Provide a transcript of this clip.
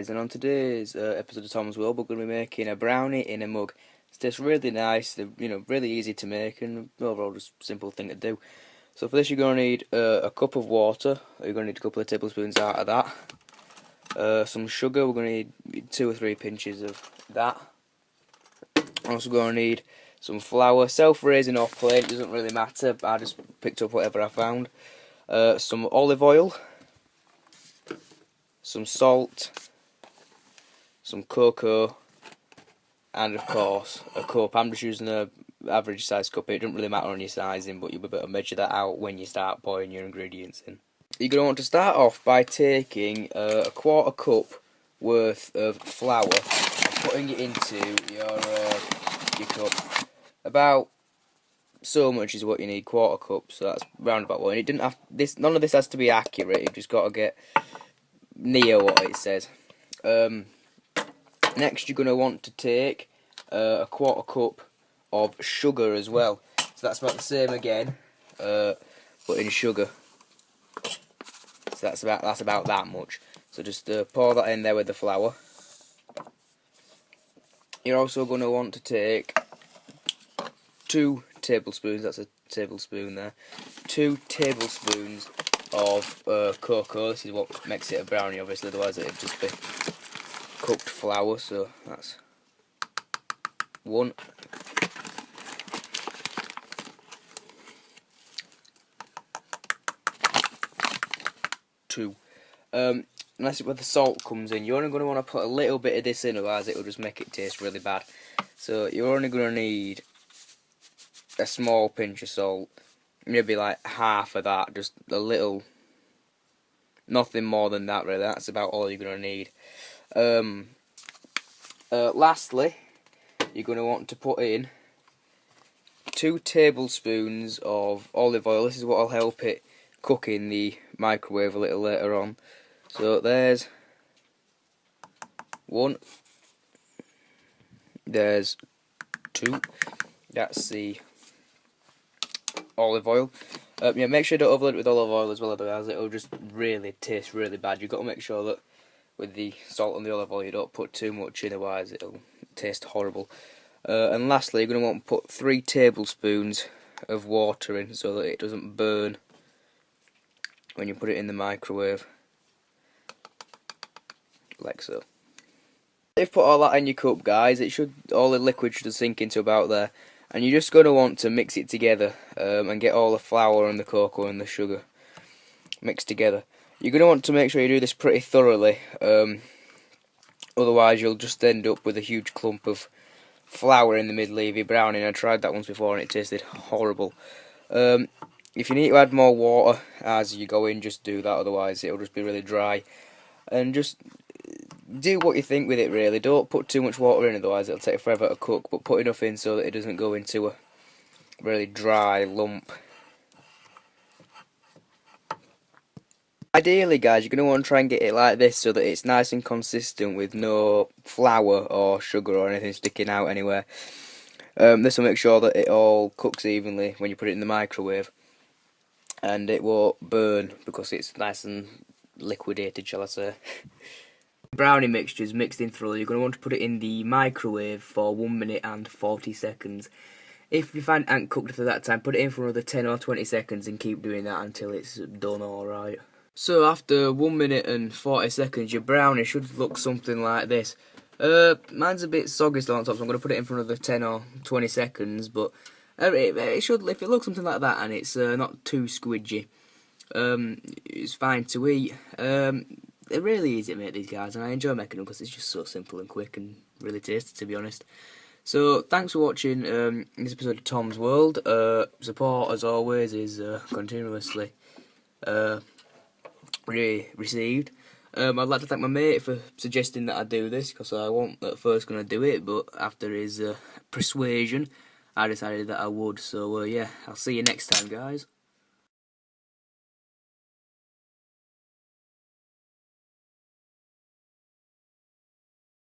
guys, and on today's episode of Tom's World we're going to be making a brownie in a mug. It tastes really nice, they're really easy to make and overall just a simple thing to do. So for this you're going to need a cup of water, you're going to need a couple of tablespoons out of that. Some sugar, we're going to need 2 or 3 pinches of that. Also going to need some flour, self-raising or plain, it doesn't really matter, I just picked up whatever I found. Some olive oil, some salt, some cocoa, and of course a cup. I'm just using a average size cup. It doesn't really matter on your sizing, but you'll be able to measure that out when you start pouring your ingredients in. You're going to want to start off by taking a 1/4 cup worth of flour and putting it into your cup. About so much is what you need, 1/4 cup. So that's round about one. It didn't have this. None of this has to be accurate. You've just got to get near what it says. Next you're going to want to take a 1/4 cup of sugar as well. So that's about the same again, but in sugar. So that's about that much. So just pour that in there with the flour. You're also going to want to take 2 tablespoons, that's a tablespoon there, 2 tablespoons of cocoa. This is what makes it a brownie, obviously, otherwise it would just be cooked flour. So that's 1, 2. And that's where the salt comes in. You're only going to want to put a little bit of this in, otherwise it will just make it taste really bad. So you're only going to need a small pinch of salt, maybe like half of that, just a little, nothing more than that really. That's about all you're going to need. Lastly, you're going to want to put in 2 tablespoons of olive oil. This is what will help it cook in the microwave a little later on. So there's 1, there's 2, that's the olive oil. Yeah, make sure you don't overload it with olive oil as well, otherwise it'll just really taste really bad. You've got to make sure that with the salt and the olive oil you don't put too much in, otherwise it'll taste horrible. And lastly, you're going to want to put 3 tablespoons of water in so that it doesn't burn when you put it in the microwave, like so. If you put all that in your cup, guys, all the liquid should sink into about there, and you're just going to want to mix it together and get all the flour and the cocoa and the sugar mixed together. You're going to want to make sure you do this pretty thoroughly, otherwise you'll just end up with a huge clump of flour in the middle of your brownie. And I tried that once before and it tasted horrible. If you need to add more water as you go in, just do that, otherwise it'll just be really dry. And just do what you think with it really. Don't put too much water in, otherwise it'll take forever to cook, but put enough in so that it doesn't go into a really dry lump. Ideally, guys, you're going to want to try and get it like this so that it's nice and consistent with no flour or sugar or anything sticking out anywhere. This will make sure that it all cooks evenly when you put it in the microwave, and it won't burn because it's nice and liquidated, shall I say. Brownie mixture is mixed in thoroughly. You're going to want to put it in the microwave for 1 minute and 40 seconds. If you find it ain't cooked for that time, put it in for another 10 or 20 seconds and keep doing that until it's done alright. So after 1 minute and 40 seconds, your brownie should look something like this. Mine's a bit soggy still on top, so I'm going to put it in for another 10 or 20 seconds, but it should, if it looks something like that and it's not too squidgy, it's fine to eat. They're really easy to make, these guys, and I enjoy making them because it's just so simple and quick and really tasty, to be honest. So thanks for watching this episode of Tom's World. Support, as always, is continuously received. I'd like to thank my mate for suggesting that I do this, because I wasn't at first going to do it, but after his persuasion I decided that I would. So yeah, I'll see you next time, guys.